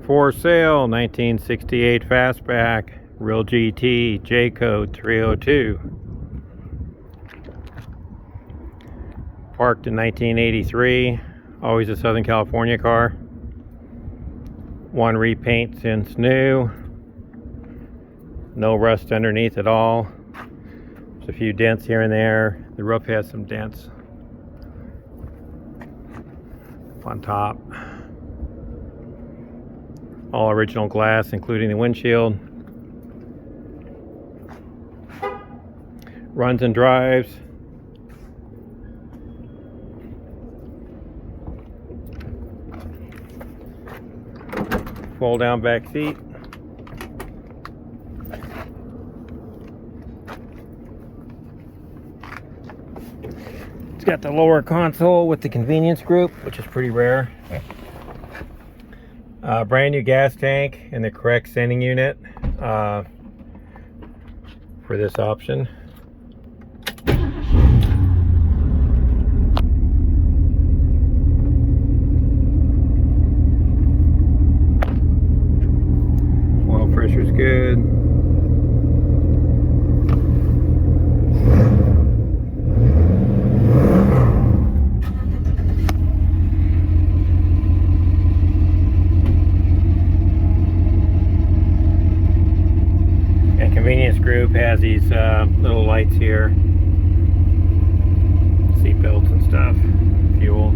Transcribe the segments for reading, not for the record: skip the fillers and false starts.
For sale, 1968 Fastback, real GT, J code 302. Parked in 1983, always a Southern California car. One repaint since new. No rust underneath at all. There's a few dents here and there. The roof has some dents on top. All original glass, including the windshield. Runs and drives. Fold down back seat. It's got the lower console with the convenience group, which is pretty rare. Brand new gas tank and the correct sending unit for this option. Oil pressure's good. Convenience group has these little lights here, seat belts and stuff, fuel.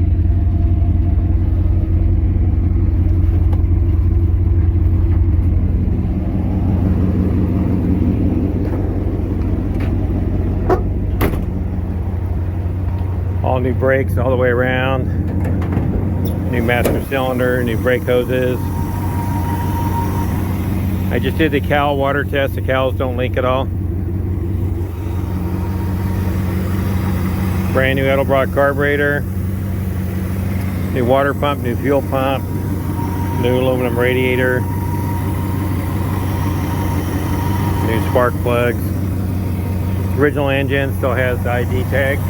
All new brakes all the way around, new master cylinder, new brake hoses. I just did the cowl water test. The cowls don't leak at all. Brand new Edel carburetor. New water pump, new fuel pump. New aluminum radiator. New spark plugs. Original engine still has the ID tag.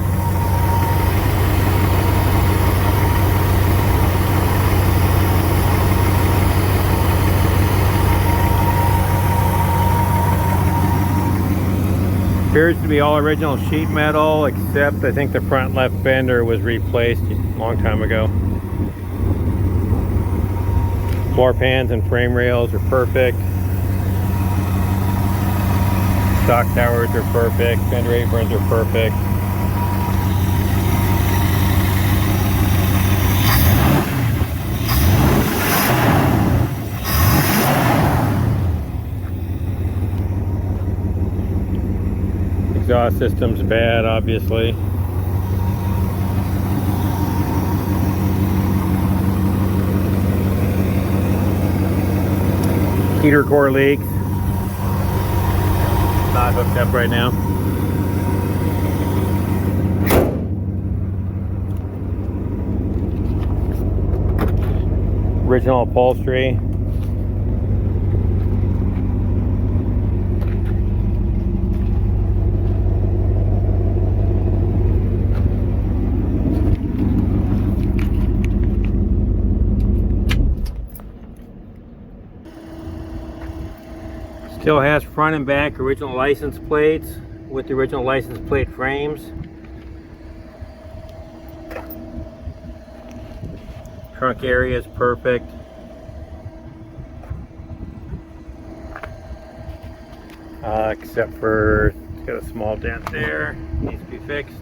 Appears to be all original sheet metal, except I think the front left fender was replaced a long time ago. Floor pans and frame rails are perfect. Stock towers are perfect. Fender aprons are perfect. Exhaust system's bad, obviously. Heater core leaks. Not hooked up right now. Original upholstery. Still has front and back original license plates with the original license plate frames. Trunk area is perfect. Except for it's got a small dent there, needs to be fixed.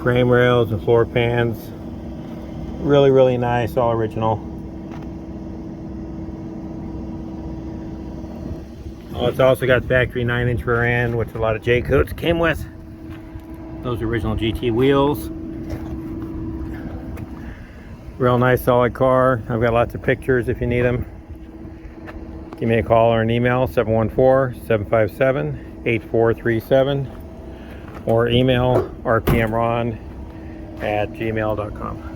Frame rails and floor pans, really nice, all original. Oh, it's also got factory 9-inch rear end, which a lot of J codes came with. Those original GT wheels. Real nice solid car. I've got lots of pictures if you need them. Give me a call or an email, 714-757-8437, or email rpmron@gmail.com.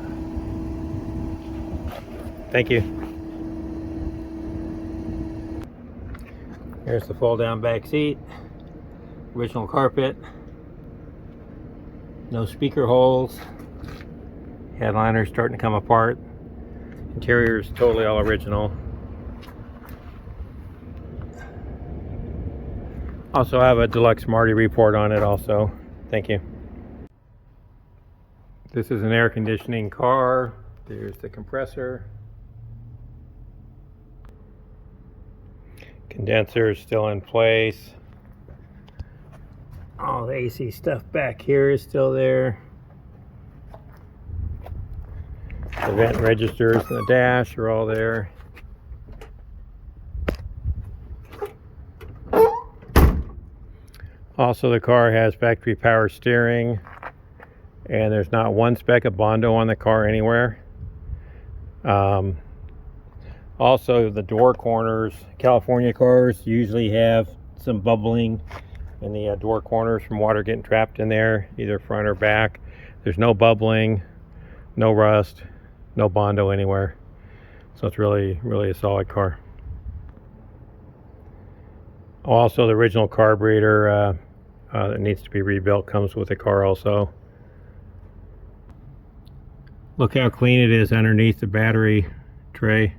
Thank you. Here's the fold down back seat, original carpet, no speaker holes, headliner's starting to come apart, interior is totally all original. Also have a deluxe Marti Report on it also. Thank you. This is an air conditioning car. There's the compressor. Condenser is still in place. All the AC stuff back here is still there. The vent registers and the dash are all there. Also, the car has factory power steering, and there's not one speck of bondo on the car anywhere. Also, the door corners, California cars usually have some bubbling in the door corners from water getting trapped in there, either front or back. There's no bubbling, no rust, no bondo anywhere. So it's really a solid car. Also, the original carburetor that needs to be rebuilt comes with the car also. Look how clean it is underneath the battery tray.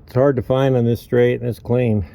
It's hard to find on this straight, and it's clean.